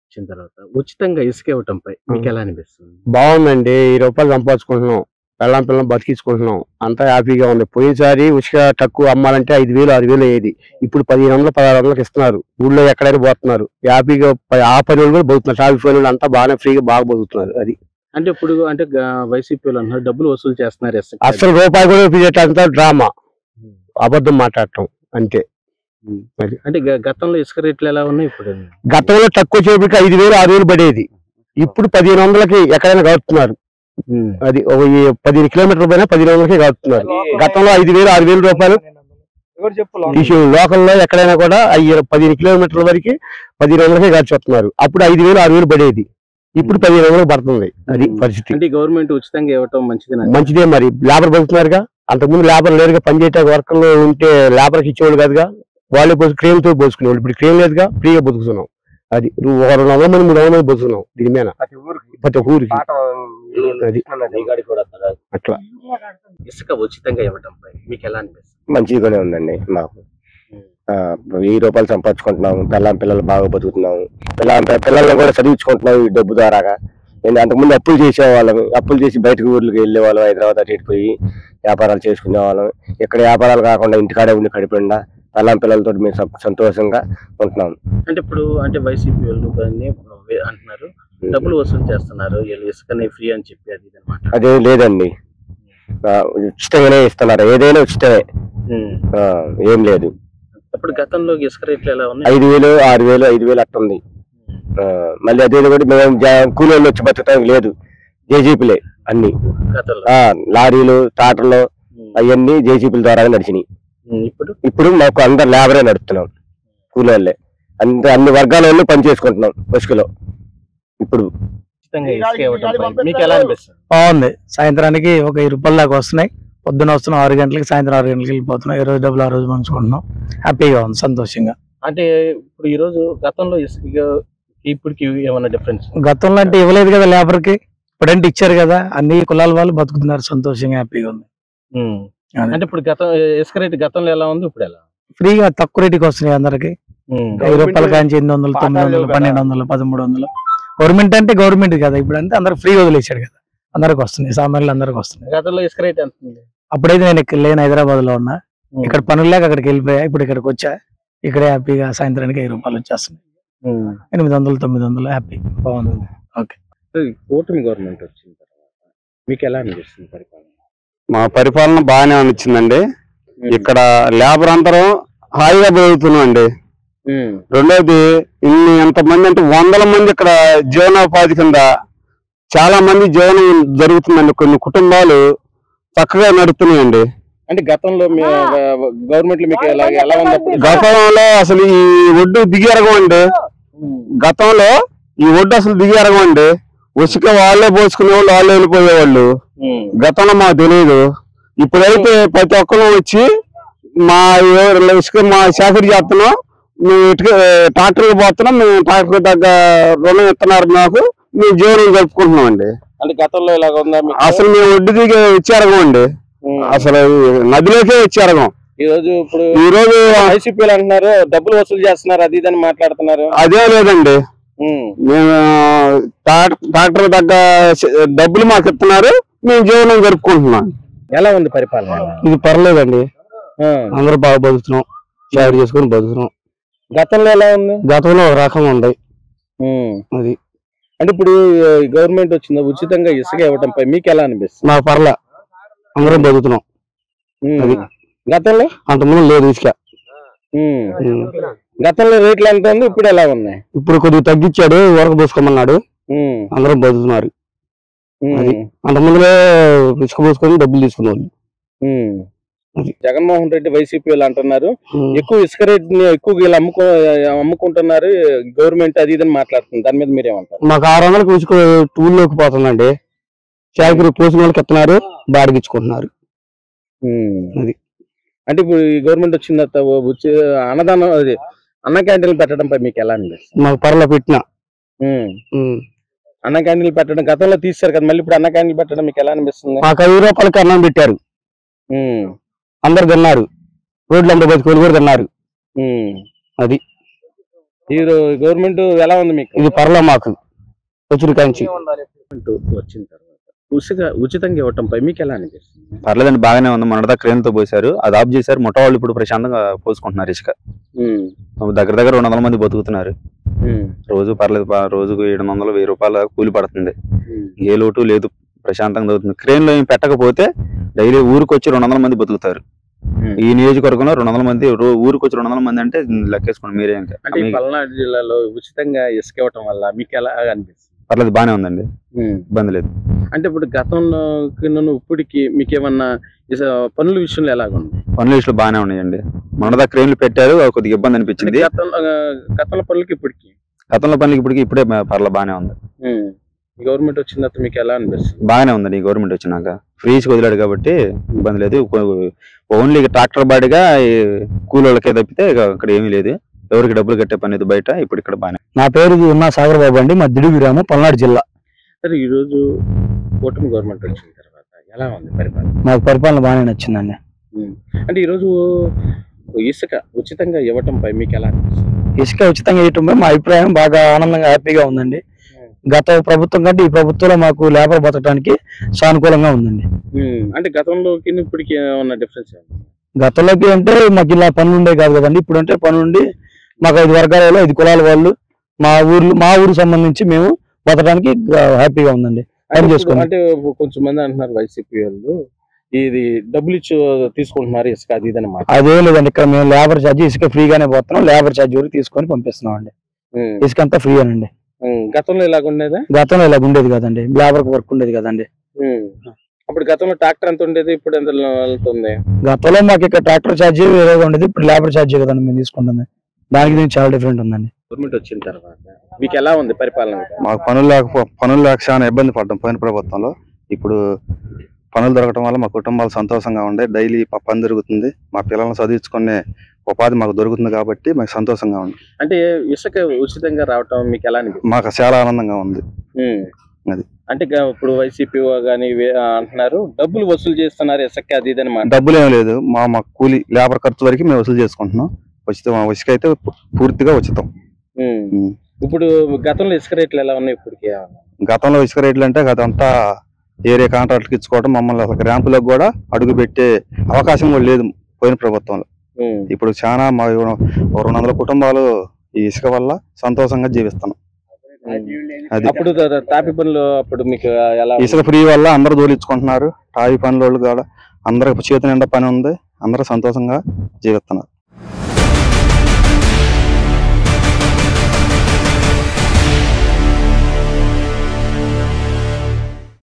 వచ్చిన తర్వాత ఉచితంగా ఇసుక ఇవ్వటంపై మీకెలా అనిపిస్తుంది? బాగుందండి. రూ. 10 సంపాదించుకుంటున్నాం. పిల్లం బతికించుకుంటున్నాం. అంతా హ్యాపీగా ఉంది. పోయినసారి ఉసుక తక్కువ అమ్మాలంటే 5,000, 6,000 అయ్యేది. ఇప్పుడు 1500, 1600కి ఇస్తున్నారు. ఊళ్ళో ఎక్కడైనా పోతున్నారు. హ్యాపీగా ఆ పని వాళ్ళు కూడా బతుకుతున్నారు. ట్రాఫిక్ పని వాళ్ళు అంతా బాగా బతుకుతున్నారు. అది అంటే ఇప్పుడు అంటే వైసీపీ వాళ్ళు అంటున్నారు డబ్బులు వసూలు చేస్తున్నారు ఇసుక. అసలు రూపాయి కూడా ఇప్పించేటంతా డ్రామా, అబద్ధం మాట్లాడటం అంతే. అంటే గతంలో ఇసుక రేట్లు ఎలా ఉన్నాయి ఇప్పుడు? గతంలో తక్కువ చేపటికి 5,000, 6,000 పడేది. ఇప్పుడు 1500కి ఎక్కడైనా కడుతున్నారు. అది 15 కిలోమీటర్ల పైన 1500కే కడుతున్నారు. గతంలో 5,000, 6,000 రూపాయలు లోకల్లో ఎక్కడైనా కూడా 15 కిలోమీటర్ల వరకు 1500కే ఖర్చుతున్నారు. అప్పుడు 5,000, 6,000 పడేది. ఇప్పుడు 1500 పడుతుంది. అది పరిస్థితి. అంటే గవర్నమెంట్ ఉచితంగా ఇవ్వటం మంచిదే. మరి లేబర్ బతుకుతున్నారుగా. అంతకుముందు లేబర్ లేరుగా, పనిచేయడానికి వర్కర్లు ఉంటే లేబర్కి ఇచ్చేవాళ్ళు కాదుగా. వాళ్ళే క్రెయిన్ తో పోసుకునేవాళ్ళు. ఇప్పుడు క్రెయిన్ లేదుగా, ఫ్రీగా బతుకుతున్నాం. అది 200 మంది 300 మంది బతుకున్నాం దీని మీద, ప్రతి ఊరికి. అది అట్లా ఇసుక ఉచితంగా ఇవ్వటంపై మీకు ఎలా అనిపిస్తుంది? మంచిగానే ఉందండి. మాకు రూ. 1000 సంపాదించుకుంటున్నాము. పిల్లలు బాగా బతుకుతున్నాము. పిల్లల్ని కూడా చదివించుకుంటున్నాము ఈ డబ్బు ద్వారాగా. నేను అంతకుముందు అప్పులు చేసేవాళ్ళం. అప్పులు చేసి బయటకు ఊర్లకు వెళ్ళేవాళ్ళం. హైదరాబాద్ అటు పోయి వ్యాపారాలు చేసుకునేవాళ్ళం. ఇక్కడ వ్యాపారాలు కాకుండా ఇంటికాడే ఉండి గడిపండా పిల్లలతో మేము సంతోషంగా ఉంటున్నాం. అంటే ఇప్పుడు అంటే వైసీపీ వాళ్ళు అంటున్నారు డబ్బులు వసూలు చేస్తున్నారు, ఇసుకనే ఫ్రీ అని చెప్పి అది అనమాట. అదే లేదండి, ఉచితంగానే ఇస్తున్నారు. ఏదైనా ఉచితమే, ఏం లేదు. ఇప్పుడు గతంలో ఇసుక రేట్లు ఎలా ఉన్నాయి? 5,000, 6,000, 5,000 అట్టుంది. మళ్ళీ అదే కూడా మేము కూలీలు వచ్చి బతకడం లేదు. జేజీపీలే అన్ని. లారీలు, ట్రాక్టర్లు అవన్నీ జేజీపీల ద్వారా నడిచినాయి. ఇప్పుడు మాకు అందరు లేబరే నడుపుతున్నాం. కూలీలే అన్ని వర్గాల వాళ్ళు పని చేసుకుంటున్నాం ఇసుకలో. ఇప్పుడు బాగుంది. సాయంత్రానికి ఒక 10 రూపాయల దాకా వస్తున్నాయి. పొద్దున వస్తున్నాం 6 గంటలకి, సాయంత్రం 6 గంటలకి వెళ్ళిపోతున్నాం. 20 డబ్బులు ఆ రోజు పంచుకుంటున్నాం. హ్యాపీగా ఉంది, సంతోషంగా. అంటే ఇప్పుడు ఈ రోజు గతంలో ఇప్పటికి ఏమన్నా డిఫరెన్స్? గతంలో అంటే ఇవ్వలేదు కదా లేబర్కి, ఇప్పుడంటే ఇచ్చారు కదా. అన్ని కులాల వాళ్ళు బతుకుతున్నారు, సంతోషంగా హ్యాపీగా ఉంది. అంటే ఇప్పుడు ఇసుక రేటు గతంలో ఎలా ఉంది, ఇప్పుడు ఎలా? ఫ్రీగా తక్కువ రేటుకి వస్తున్నాయి అందరికి. 5 రూపాయల కాంచి 800, 900, 1200, 1300. గవర్నమెంట్ అంటే గవర్నమెంట్ కదా, ఇప్పుడు అంటే అందరు ఫ్రీ వదిలేశాడు కదా, అందరికి వస్తున్నాయి. సామాన్యులు అందరికి వస్తున్నాయి. గతంలో ఇసుక రేట్ ఎంత? అప్పుడైతే నేను ఇక్కడ లేను, హైదరాబాద్ లో ఉన్నా. ఇక్కడ పనులు లేక అక్కడికి వెళ్ళిపోయా. ఇప్పుడు ఇక్కడికి వచ్చా. ఇక్కడే హ్యాపీగా సాయంత్రానికి 5 రూపాయలు వచ్చేస్తున్నాయి. 800, 900 హ్యాపీ, బాగుంది. ఓకే. కూటమి గవర్నమెంట్ వచ్చిన తర్వాత మీకు ఎలా అనిపిస్తుంది పరిపాలన? మా పరిపాలన బాగానే అనిపించిందండి. ఇక్కడ లేబర్ అందరం హాయిగా బతుకుతున్నాం అండి. రెండోది ఎంతమంది అంటే 100 మంది ఇక్కడ జీవనోపాధి కింద చాలా మంది జీవనం జరుగుతుందండి. కొన్ని కుటుంబాలు చక్కగా నడుస్తున్నాయండి. అంటే గతంలో గవర్నమెంట్ గతంలో అసలు ఈ ఒడ్డు దిగేరగం అండి. గతంలో ఈ ఒడ్డు అసలు దిగేరగం అండి. ఉసుక వాళ్ళే పోసుకునే వాళ్ళు, వాళ్ళే వెళ్ళిపోయేవాళ్ళు. గతంలో మాకు తెలియదు. ఇప్పుడైతే ప్రతి ఒక్కరు వచ్చి మా ఇసుక మా సేకరి చేస్తున్నాం, మేము ఇటుక ట్రాక్టర్కి పోతున్నాం, మేము ట్రాక్టర్ తగ్గ రుణం ఇస్తున్నారు మాకు, మేము జీవనం జరుపుకుంటున్నాం అండి. అంటే గతంలో ఇలాగ ఉందా? అసలు మేము ఒడ్డు దిగే వచ్చారగం అండి. అసలు నదిలోకే వచ్చారగం. ఈ రోజు వైసీపీ అంటున్నారు డబ్బులు వసూలు చేస్తున్నారు, అది ఇదని మాట్లాడుతున్నారు. అదే లేదండి, మేము ట్రాక్టర్ తగ్గ డబ్బులు మాకు ఇస్తున్నారు, మేము జీవనం జరుపుకుంటున్నాం. ఎలా ఉంది పరిపాలన? ఇది పర్లేదండి, అందరూ బాగా బతుకుతున్నాం, షేర్ చేసుకుని బతుకుతున్నాం. గతంలో ఎలా ఉంది? గతంలో ఒక రకం ఉంది. అది అంటే ఇప్పుడు గవర్నమెంట్ వచ్చిందా ఉచితంగా ఇసుక ఇవ్వటంపై మీకు ఎలా అనిపిస్తుంది? మాకు పర్లే, అందరం బతుకుతున్నాం. అది గతంలో అంతకుముందు లేదు ఇసుక. గతంలో రేట్లు ఎంత ఉంది, ఇప్పుడు ఎలా ఉన్నాయి? ఇప్పుడు కొద్దిగా తగ్గించాడు, వరకు పోసుకోమన్నాడు, అందరం బతుకుతున్నారు. అది అంతకుముందులో ఇసుక పోసుకొని డబ్బులు తీసుకునేవాళ్ళు. జగన్మోహన్ రెడ్డి వైసీపీ వాళ్ళు అంటున్నారు ఎక్కువ ఇసుక రేట్ ఎక్కువ వీళ్ళు అమ్ముకుంటున్నారు గవర్నమెంట్, అది ఇదని మాట్లాడుతుంది. దాని మీద మీరేమంటారు? మాకు 600కి ఇసుక టూల్లోకి పోతుందండి. చాకరీ పోసిన వాళ్ళకి ఇస్తున్నారు, బాడిగించుకుంటున్నారు. అది అంటే ఇప్పుడు గవర్నమెంట్ వచ్చిన తర్వాత అన్నదానం, అది అన్న క్యాంటీన్లు పెట్టడంపై మీకు ఎలా అనిపిస్తుంది? మాకు పర్ల పెట్టిన అన్న క్యాంటీన్లు పెట్టడం గతంలో తీశారు కదా, మళ్ళీ ఇప్పుడు అన్న క్యాంటీన్లు పెట్టడం మీకు ఎలా అనిపిస్తుంది? మాకు 5 రూపాయలకి అన్నం పెట్టారు, అందరు తిన్నారు. రోడ్లు అందరూ బతికోళ్ళు కూడా తిన్నారు. అది ఈ గవర్నమెంట్ ఎలా ఉంది మీకు? ఇది పర్లా మాకు వచ్చిన కాంచి వచ్చిన తర్వాత ఉచితంగా ఇవ్వటంపై మీకు ఎలా అనిపిస్తుంది? పర్లేదండి, బాగానే ఉంది. మొన్నటిదా క్రేన్ తో పోసారు, అది ఆఫ్ చేశారు. ముఠా వాళ్ళు ఇప్పుడు ప్రశాంతంగా పోసుకుంటున్నారు ఇసుక. దగ్గర 200 మంది బతుకుతున్నారు రోజు. పర్లేదు, రోజుకు 700 1000 రూపాయల కూలి పడుతుంది. ఏ లోటు లేదు, ప్రశాంతంగా అవుతుంది. క్రేన్ లో ఏం పెట్టకపోతే డైలీ ఊరికి వచ్చి 200 మంది బతుకుతారు. ఈ నియోజకవర్గంలో 200 మంది, ఊరికి వచ్చి 200 మంది అంటే లెక్కేసుకోండి మీరే. ఇంకా అంటే పల్నాడు జిల్లాలో ఉచితంగా ఇసుక ఇవ్వటం వల్ల మీకు ఎలా అనిపిస్తుంది? పర్లేదు, బాగానే ఉందండి, ఇబ్బంది లేదు. అంటే ఇప్పుడు గతంలో ఇప్పటికి మీకు ఏమన్నా పనుల విషయంలో ఎలాగుంది? పనుల విషయంలో బాగానే ఉన్నాయండి. మొన్నదా క్రేన్లు పెట్టారు, కొద్దిగా ఇబ్బంది అనిపించింది. గతంలో పనులకి ఇప్పటికి ఇప్పుడే పర్లేదు బాగానే ఉంది. గవర్నమెంట్ వచ్చిన తర్వాత మీకు ఎలా అనిపిస్తుంది? బాగానే ఉందండి. ఈ గవర్నమెంట్ వచ్చినాక ఫ్రీజ్ వదిలాడు కాబట్టి ఇబ్బంది లేదు. ఓన్లీ ట్రాక్టర్ బాడీగా కూలోళ్ళకే తప్పితే ఇక్కడ ఏమీ లేదు. ఎవరికి డబ్బులు కట్టే పని లేదు బయట. ఇప్పుడు ఇక్కడ బాగానే. నా పేరు ఉన్నా సాగర్ బాబు అండి, మా దిడుగు గ్రామం, పల్నాడు జిల్లా. సరే, ఈ రోజు కూటమి గవర్నమెంట్ వచ్చిన తర్వాత ఎలా ఉంది పరిపాలన? నాకు పరిపాలన బాగానే నచ్చిందండి. అంటే ఈరోజు ఇసుక ఉచితంగా ఇవ్వటంపై మీకు ఎలా అనిపిస్తుంది? ఇసుక ఉచితంగా ఇవ్వటంపై మా అభిప్రాయం బాగా ఆనందంగా, హ్యాపీగా ఉందండి. గత ప్రభుత్వం కంటే ఈ ప్రభుత్వంలో మాకు లేబర్ బతకడానికి సానుకూలంగా ఉందండి. అంటే గతంలోకి ఇప్పటికి ఏమన్నా డిఫరెన్స్? గతంలోకి అంటే మాకు ఇలా పనులు ఉండే కాదు కదండి. ఇప్పుడు అంటే పనులుండి మాకు 5 వర్గాలలో 5 కులాల వాళ్ళు మా ఊరు సంబంధించి మేము బతకడానికి హ్యాపీగా ఉందండి. అంటే కొంచెం మంది అంటున్నారు వైసీపీ వాళ్ళు ఇది డబ్బులు ఇచ్చి తీసుకుంటున్నారు ఇసుక, అది ఇది అన్నమాట. అదేం లేదండి, ఇక్కడ మేము లేబర్ ఛార్జ్ ఇసుక ఫ్రీగానే పోతున్నాం. లేబర్ ఛార్జ్ వరకు తీసుకొని పంపిస్తున్నాం అండి. ఇసుక అంతా ఫ్రీ అనండి. గతంలో ఇలాగ ఉండేదా? గతంలో ఇలాగ ఉండేది కదండి, లేబర్ వర్క్ ఉండేది కదండి. అప్పుడు గతంలో ట్రాక్టర్ ఎంత ఉండేది, ఇప్పుడు ఎంత వెళ్తుంది? గతంలో మాకు ఇక్కడ ట్రాక్టర్ ఛార్జ్ వేరేగా ఉండేది, ఇప్పుడు లేబర్ ఛార్జ్ కదండి మేము తీసుకుంటుంది. దానికి దీనికి చాలా డిఫరెంట్ ఉందండి. గవర్నమెంట్ వచ్చిన తర్వాత మీకు ఎలా ఉంది పరిపాలన? మాకు పనులు లేక చాలా ఇబ్బంది పడ్డాం పోయిన ప్రభుత్వంలో. ఇప్పుడు పనులు దొరకడం వల్ల మా కుటుంబాలు సంతోషంగా ఉండే. డైలీ పని దొరుకుతుంది, మా పిల్లల్ని చదివించుకునే ఉపాధి మాకు దొరుకుతుంది కాబట్టి మాకు సంతోషంగా ఉంది. అంటే ఇసుక ఉచితంగా రావటం మీకు ఎలా అనిపిస్తుంది? మాకు చాలా ఆనందంగా ఉంది. అది అంటే ఇప్పుడు వైసీపీ కానీ అంటున్నారు డబ్బులు వసూలు చేస్తున్నారు ఇసుక, అది ఇది అని. డబ్బులు ఏం లేదు, మా కూలి లేబర్ ఖర్చు వరకు మేము వసూలు చేసుకుంటున్నాం. ఇసుక అయితే పూర్తిగా ఉచితం. ఇప్పుడు గతంలో ఇసుక రేట్లు ఎలా ఉన్నాయి ఇప్పటికి? గతంలో ఇసుక రేట్లు అంటే అదంతా ఏరియా కాంట్రాక్ట్కి ఇచ్చుకోవడం, మమ్మల్ని అసలు ర్యాంపులకు కూడా అడుగు పెట్టే అవకాశం కూడా లేదు పోయిన ప్రభుత్వంలో. ఇప్పుడు చాలా మా 200 కుటుంబాలు ఈ ఇసుక వల్ల సంతోషంగా జీవిస్తున్నాం. అప్పుడు తాపి పనులు అప్పుడు మీకు ఎలా? ఇసుక ఫ్రీ వల్ల అందరూ దోలించుకుంటున్నారు. తాపి పనుల వాళ్ళు కూడా అందరూ చేతి నిండా పని ఉంది, అందరూ సంతోషంగా జీవిస్తున్నారు.